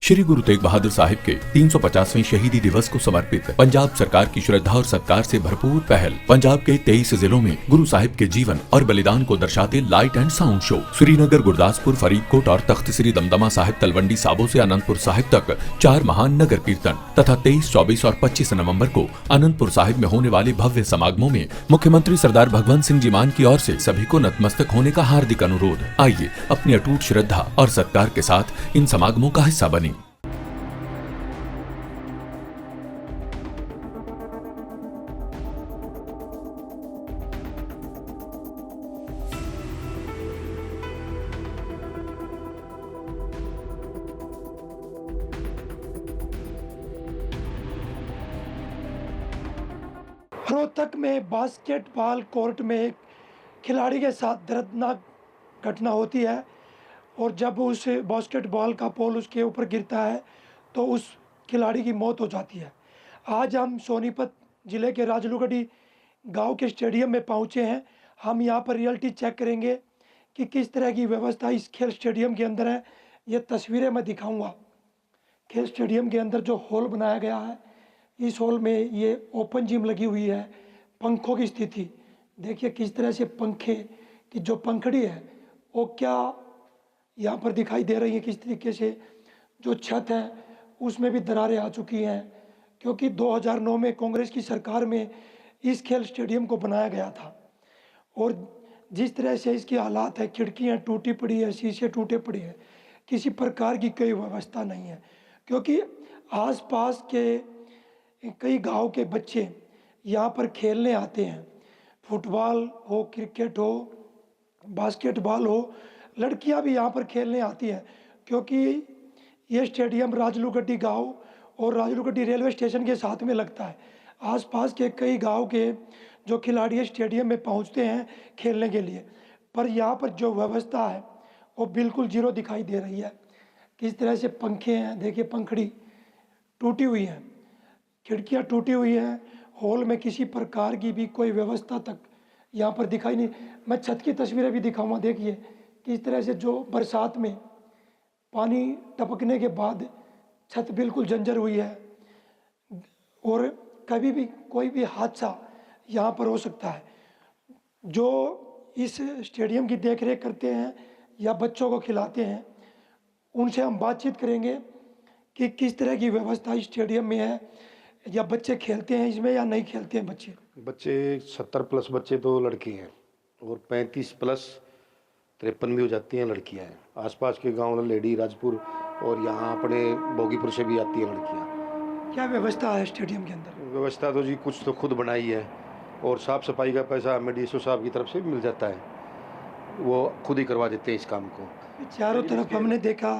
श्री गुरु तेग बहादुर साहिब के 350वें शहीदी दिवस को समर्पित पंजाब सरकार की श्रद्धा और सत्कार से भरपूर पहल। पंजाब के 23 जिलों में गुरु साहिब के जीवन और बलिदान को दर्शाते light and sound show Srinagar, Gurdaspur, Faridkot और तख्त श्री दमदमा साहिब, तलवंडी साबो से अनंतपुर साहिब तक 4 महान नगर कीर्तन तथा 23, 24 और 25 नवंबर को अनंतपुर साहिब में होने वाले भव्य समागमों में मुख्यमंत्री सरदार भगवंत सिंह जी मान की ओर से सभी को नतमस्तक होने का हार्दिक अनुरोध। आइए अपनी अटूट श्रद्धा और सत्कार के साथ इन समागमों का हिस्सा बने। रोहतक में बास्केटबॉल कोर्ट में एक खिलाड़ी के साथ दर्दनाक घटना होती है और जब उस बास्केटबॉल का पोल उसके ऊपर गिरता है तो उस खिलाड़ी की मौत हो जाती है। आज हम सोनीपत ज़िले के राजलूगढ़ी गांव के स्टेडियम में पहुंचे हैं। हम यहां पर रियलिटी चेक करेंगे कि किस तरह की व्यवस्था इस खेल स्टेडियम के अंदर है। ये तस्वीरें मैं दिखाऊंगा। खेल स्टेडियम के अंदर जो हॉल बनाया गया है, इस हॉल में ये ओपन जिम लगी हुई है। पंखों की स्थिति देखिए किस तरह से पंखे की जो पंखड़ी है वो क्या यहाँ पर दिखाई दे रही है। किस तरीके से जो छत है उसमें भी दरारें आ चुकी हैं, क्योंकि 2009 में कांग्रेस की सरकार में इस खेल स्टेडियम को बनाया गया था। और जिस तरह से इसकी हालात है, खिड़कियाँ टूटी पड़ी है, शीशे टूटे पड़े हैं, किसी प्रकार की कोई व्यवस्था नहीं है। क्योंकि आसपास के कई गांव के बच्चे यहाँ पर खेलने आते हैं। फुटबॉल हो, क्रिकेट हो, बास्केटबॉल हो, लड़कियाँ भी यहाँ पर खेलने आती हैं। क्योंकि ये स्टेडियम राजलूगढ़ी गांव और राजलूगढ़ी रेलवे स्टेशन के साथ में लगता है। आसपास के कई गांव के जो खिलाड़ी स्टेडियम में पहुँचते हैं खेलने के लिए, पर यहाँ पर जो व्यवस्था है वो बिल्कुल जीरो दिखाई दे रही है। किस तरह से पंखे हैं, देखिए पंखड़ी टूटी हुई है, खिड़कियाँ टूटी हुई हैं। हॉल में किसी प्रकार की भी कोई व्यवस्था तक यहाँ पर दिखाई नहीं। मैं छत की तस्वीरें भी दिखाऊंगा। देखिए किस तरह से जो बरसात में पानी टपकने के बाद छत बिल्कुल जंजर हुई है और कभी भी कोई भी हादसा यहाँ पर हो सकता है। जो इस स्टेडियम की देखरेख करते हैं या बच्चों को खिलाते हैं, उनसे हम बातचीत करेंगे कि किस तरह की व्यवस्था इस स्टेडियम में है, या बच्चे खेलते हैं इसमें या नहीं खेलते हैं। बच्चे 70 प्लस बच्चे तो लड़के हैं और 35 प्लस 53 भी हो जाती हैं लड़कियां हैं। आसपास के गांव लेडी राजपुर और यहाँ अपने भोगीपुर से भी आती हैं लड़कियां। क्या व्यवस्था है स्टेडियम के अंदर? व्यवस्था तो जी कुछ तो खुद बनाई है और साफ़ सफाई का पैसा हमें डीएसओ साहब की तरफ से भी मिल जाता है, वो खुद ही करवा देते हैं इस काम को। चारों तरफ हमने देखा,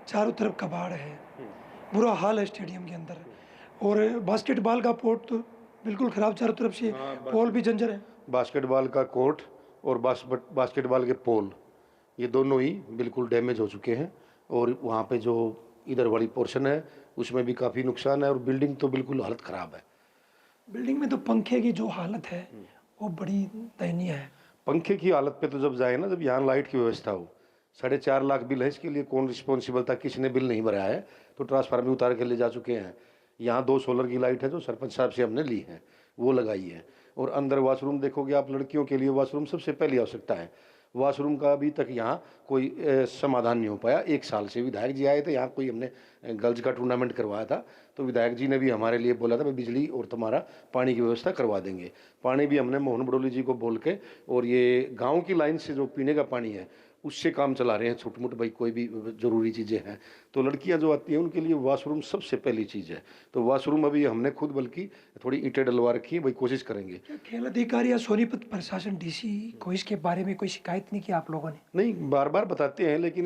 चारों तरफ कबाड़ है, बुरा हाल है स्टेडियम के अंदर। और बास्केटबॉल का पोर्ट तो बिल्कुल ख़राब, चारों तरफ से पोल भी जंजर है। बास्केटबॉल का कोर्ट और बास्केटबॉल के पोल ये दोनों ही बिल्कुल डैमेज हो चुके हैं और वहाँ पे जो इधर वाली पोर्शन है उसमें भी काफ़ी नुकसान है और बिल्डिंग तो बिल्कुल हालत ख़राब है। बिल्डिंग में तो पंखे की जो हालत है वो बड़ी दयनीय है। पंखे की हालत पे तो जब जाए ना, जब यहाँ लाइट की व्यवस्था हो, 4.5 लाख बिल है, इसके लिए कौन रिस्पॉन्सिबल था? किसने बिल नहीं भरा है तो ट्रांसफार्मर उतार के ले जा चुके हैं। यहाँ 2 सोलर की लाइट है जो सरपंच साहब से हमने ली है, वो लगाई है। और अंदर वॉशरूम देखोगे आप, लड़कियों के लिए वॉशरूम सबसे पहली आवश्यकता है। वॉशरूम का अभी तक यहाँ कोई समाधान नहीं हो पाया। 1 साल से विधायक जी आए थे, यहाँ कोई हमने गर्ल्स का टूर्नामेंट करवाया था तो विधायक जी ने भी हमारे लिए बोला था भाई बिजली और तुम्हारा पानी की व्यवस्था करवा देंगे। पानी भी हमने मोहन बडोली जी को बोल के, और ये गाँव की लाइन से जो पीने का पानी है उससे काम चला रहे हैं छोट मोट, भाई कोई भी ज़रूरी चीज़ें हैं तो लड़कियां जो आती हैं उनके लिए वॉशरूम सबसे पहली चीज़ है। तो वॉशरूम अभी हमने खुद बल्कि थोड़ी ईंटें डलवा रखी है, भाई कोशिश करेंगे। क्या खेल अधिकारी या सोनीपत प्रशासन डीसी को इसके बारे में कोई शिकायत नहीं की आप लोगों ने? नहीं, बार बार बताते हैं लेकिन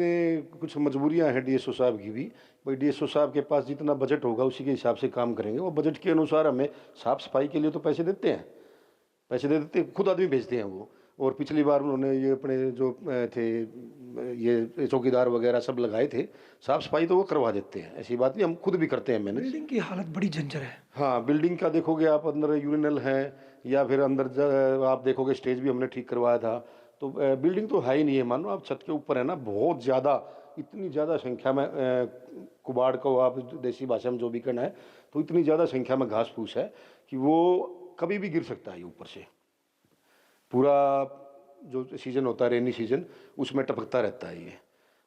कुछ मजबूरियाँ हैं डीएसओ साहब की भी। भाई डीएसओ साहब के पास जितना बजट होगा उसी के हिसाब से काम करेंगे। वो बजट के अनुसार हमें साफ़ सफाई के लिए तो पैसे देते हैं, खुद आदमी भेजते हैं वो। और पिछली बार उन्होंने ये अपने जो थे ये चौकीदार वगैरह सब लगाए थे, साफ़ सफाई तो वो करवा देते हैं, ऐसी बात नहीं, हम खुद भी करते हैं मैनेज। बिल्डिंग की हालत बड़ी जंजर है। हाँ, बिल्डिंग का देखोगे आप, अंदर यूरिनल है या फिर अंदर आप देखोगे स्टेज भी हमने ठीक करवाया था। तो बिल्डिंग तो है ही नहीं है, मानो आप छत के ऊपर है ना, बहुत ज़्यादा इतनी ज़्यादा संख्या में कुबाड़ को आप देसी भाषा में जो भी कहना है, तो इतनी ज़्यादा संख्या में घास फूस है कि वो कभी भी गिर सकता है ये ऊपर से। पूरा जो सीज़न होता है रेनी सीज़न, उसमें टपकता रहता है ये।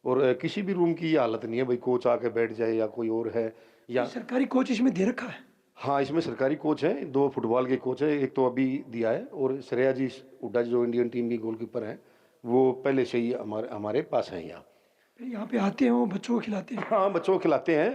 और किसी भी रूम की ये हालत नहीं है भाई कोच आके बैठ जाए या कोई और है या सरकारी कोच इसमें दे रखा है। हाँ, इसमें सरकारी कोच हैं, 2 फुटबॉल के कोच हैं, एक तो अभी दिया है और श्रेया जी हुड्डा जो इंडियन टीम की गोलकीपर हैं, वो पहले से ही हमारे पास हैं यहाँ। फिर यहाँ पे आते हैं, वो बच्चों को खिलाते हैं। हाँ, बच्चों को खिलाते हैं।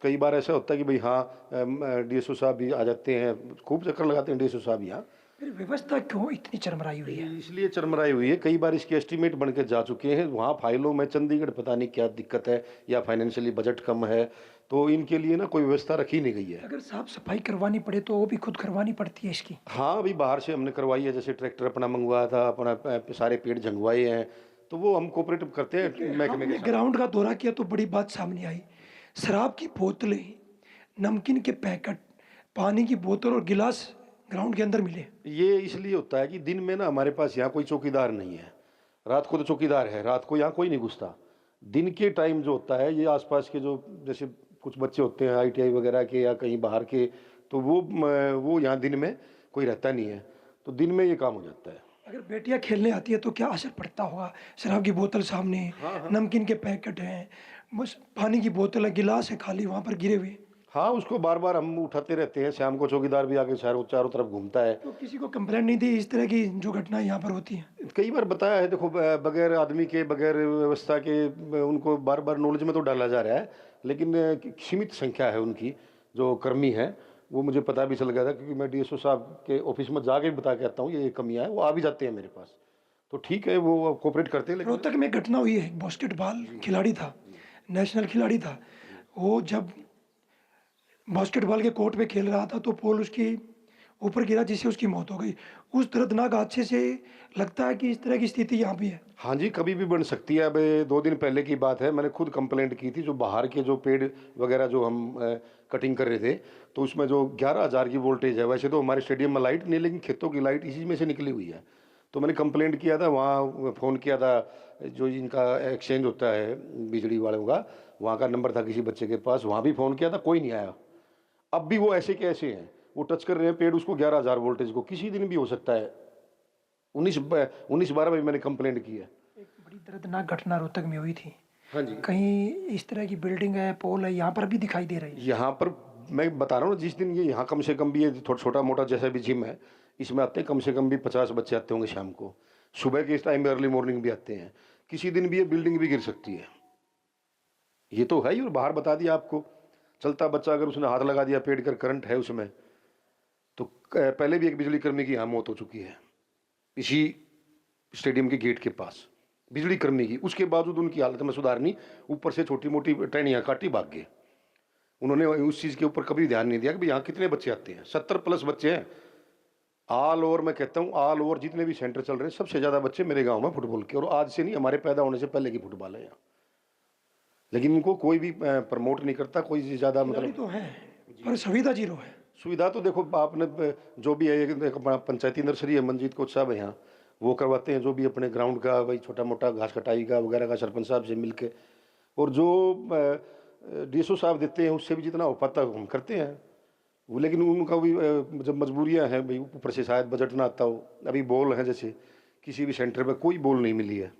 कई बार ऐसा होता है कि भाई हाँ, डीएसओ साहब भी आ जाते हैं, खूब चक्कर लगाते हैं डीएसओ साहब यहाँ। फिर व्यवस्था क्यों इतनी चरमराई हुई है? इसलिए चरमराई हुई है, कई बार इसके एस्टीमेट बन के जा चुके हैं वहाँ फाइलों में। चंडीगढ़ पता नहीं क्या दिक्कत है या फाइनेंशियली बजट कम है, तो इनके लिए ना कोई व्यवस्था रखी नहीं गई है। अगर साफ सफाई करवानी पड़े तो वो भी खुद करवानी पड़ती है इसकी। हाँ, अभी बाहर से हमने करवाई है, जैसे ट्रैक्टर अपना मंगवाया था, अपना सारे पेड़ झंगवाए हैं, तो वो हम कोऑपरेटिव करते हैं महकमे के साथ। ग्राउंड का दौरा किया तो बड़ी बात सामने आई। शराब की बोतलें, नमकीन के पैकेट, पानी की बोतल और गिलास ग्राउंड के अंदर मिले। ये इसलिए होता है कि दिन में ना हमारे पास यहाँ कोई चौकीदार नहीं है, रात को तो चौकीदार है, रात को यहाँ कोई नहीं घुसता। दिन के टाइम जो होता है ये आसपास के जो जैसे कुछ बच्चे होते हैं आईटीआई वगैरह के या कहीं बाहर के, तो वो यहाँ दिन में कोई रहता नहीं है, तो दिन में ये काम हो जाता है। अगर बेटियां खेलने आती है तो क्या असर पड़ता होगा? शराब की बोतल सामने, नमकीन के पैकेट हैं, बस पानी की बोतल है, गिलास है खाली वहाँ पर गिरे हुए। हाँ, उसको बार बार हम उठाते रहते हैं, शाम को चौकीदार भी आके चारों तरफ घूमता है। तो किसी को कंप्लेंट नहीं दी इस तरह की जो घटनाएं यहाँ पर होती हैं? कई बार बताया है, देखो बगैर आदमी के, बगैर व्यवस्था के उनको बार बार नॉलेज में तो डाला जा रहा है, लेकिन सीमित संख्या है उनकी जो कर्मी है। वो मुझे पता भी चल गया था क्योंकि मैं डीएसओ साहब के ऑफिस में जाके बता के आता हूँ ये कमियाँ है, वो आ भी जाते हैं मेरे पास, तो ठीक है वो कोऑपरेट करते हैं। लेकिन रोहतक में घटना हुई है, बास्केटबॉल खिलाड़ी था, नेशनल खिलाड़ी था, वो जब बास्केटबॉल के कोर्ट पे खेल रहा था तो पोल उसकी ऊपर गिरा जिससे उसकी मौत हो गई। उस दर्दनाक हादसे से लगता है कि इस तरह की स्थिति यहाँ भी है। हाँ जी, कभी भी बन सकती है। अब 2 दिन पहले की बात है, मैंने खुद कंप्लेंट की थी, जो बाहर के जो पेड़ वगैरह जो हम कटिंग कर रहे थे, तो उसमें जो 11,000 की वोल्टेज है, वैसे तो हमारे स्टेडियम में लाइट नहीं, लेकिन खेतों की लाइट इसी में से निकली हुई है। तो मैंने कंप्लेंट किया था, वहाँ फ़ोन किया था, जो इनका एक्सचेंज होता है बिजली वालों का, वहाँ का नंबर था किसी बच्चे के पास, वहाँ भी फ़ोन किया था, कोई नहीं आया। अब भी वो ऐसे के ऐसे हैं, वो टच कर रहे हैं पेड़ उसको 11,000 वोल्टेज को, किसी दिन भी हो सकता है। 19-12 में मैंने कंप्लेंट की है। एक बड़ी दर्दनाक घटना रोहतक में हुई थी। हाँ जी, कहीं इस तरह की बिल्डिंग है, पोल है, यहाँ पर भी दिखाई दे रही है। यहाँ पर मैं बता रहा हूँ, जिस दिन ये यहाँ कम से कम भी ये छोटा मोटा जैसा भी जिम है, इसमें आते हैं कम से कम भी 50 बच्चे आते होंगे शाम को, सुबह के इस टाइम में अर्ली मॉर्निंग भी आते हैं। किसी दिन भी ये बिल्डिंग भी गिर सकती है, ये तो है ही। और बाहर बता दिया आपको, चलता बच्चा अगर उसने हाथ लगा दिया, पेड़ कर करंट है उसमें, तो पहले भी एक बिजली कर्मी की यहाँ मौत हो चुकी है इसी स्टेडियम के गेट के पास, बिजली कर्मी की। उसके बावजूद उनकी हालत में सुधार नहीं, ऊपर से छोटी मोटी टहनियाँ काटी भाग गए। उन्होंने उस चीज़ के ऊपर कभी ध्यान नहीं दिया कि भाई यहाँ कितने बच्चे आते हैं। 70+ बच्चे हैं ऑल ओवर। मैं कहता हूँ ऑल ओवर जितने भी सेंटर चल रहे हैं, सबसे ज़्यादा बच्चे मेरे गाँव में फुटबॉल के, और आज से नहीं, हमारे पैदा होने से पहले की फुटबॉल है यहाँ। लेकिन इनको कोई भी प्रमोट नहीं करता, कोई ज़्यादा मतलब तो है पर सुविधा जीरो है। सुविधा तो देखो आपने जो भी है, एक अपना पंचायती नर्सरी है, मंजीत कोच साहब है यहाँ, वो करवाते हैं जो भी अपने ग्राउंड का भाई छोटा मोटा घास कटाई का वगैरह का सरपंच साहब से मिल के, और जो डीएसओ साहब देते हैं उससे भी जितना हो पाता हम करते हैं वो। लेकिन उनका भी जब मजबूरियाँ हैं भाई, ऊपर से शायद बजट ना आता हो। अभी बॉल है, जैसे किसी भी सेंटर में कोई बॉल नहीं मिली है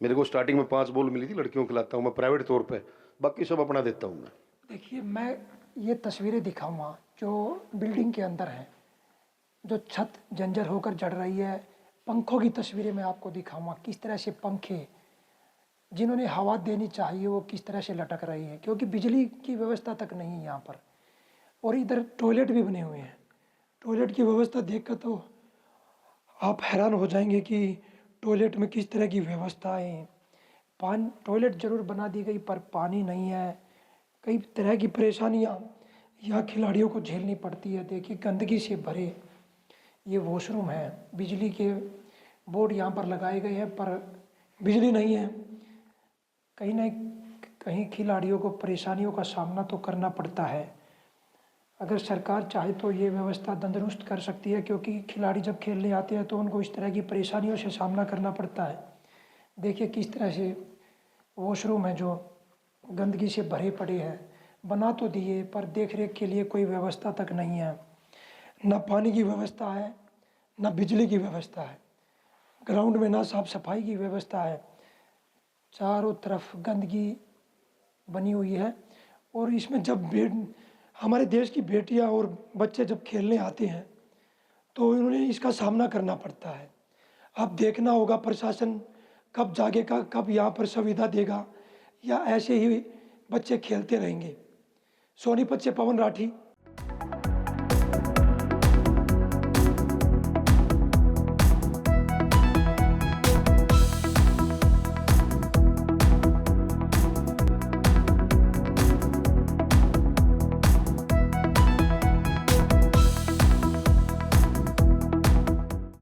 मेरे को। स्टार्टिंग में 5 बॉल मिली थी, लड़कियों को खिलाता हूँ मैं प्राइवेट तौर पे, बाकी सब अपना देता हूँ मैं। देखिए, मैं ये तस्वीरें दिखाऊंगा जो बिल्डिंग के अंदर है, जो छत जंजर होकर जड़ रही है। पंखों की तस्वीरें मैं आपको दिखाऊंगा, किस तरह से पंखे जिन्होंने हवा देनी चाहिए वो किस तरह से लटक रही है, क्योंकि बिजली की व्यवस्था तक नहीं है यहाँ पर। और इधर टॉयलेट भी बने हुए हैं। टॉयलेट की व्यवस्था देखकर तो आप हैरान हो जाएंगे कि टॉयलेट में किस तरह की व्यवस्था है। टॉयलेट ज़रूर बना दी गई पर पानी नहीं है। कई तरह की परेशानियाँ यहाँ खिलाड़ियों को झेलनी पड़ती है। देखिए, गंदगी से भरे ये वॉशरूम है। बिजली के बोर्ड यहाँ पर लगाए गए हैं पर बिजली नहीं है। कहीं न कहीं खिलाड़ियों को परेशानियों का सामना तो करना पड़ता है। अगर सरकार चाहे तो ये व्यवस्था तंदुरुस्त कर सकती है, क्योंकि खिलाड़ी जब खेलने आते हैं तो उनको इस तरह की परेशानियों से सामना करना पड़ता है। देखिए किस तरह से वॉशरूम है जो गंदगी से भरे पड़े हैं, बना तो दिए पर देख रेख के लिए कोई व्यवस्था तक नहीं है। ना पानी की व्यवस्था है, ना बिजली की व्यवस्था है, ग्राउंड में ना साफ सफाई की व्यवस्था है। चारों तरफ गंदगी बनी हुई है और इसमें जब हमारे देश की बेटियां और बच्चे जब खेलने आते हैं तो उन्हें इसका सामना करना पड़ता है। अब देखना होगा प्रशासन कब जागेगा, कब यहाँ पर सुविधा देगा, या ऐसे ही बच्चे खेलते रहेंगे। सोनीपत से पवन राठी।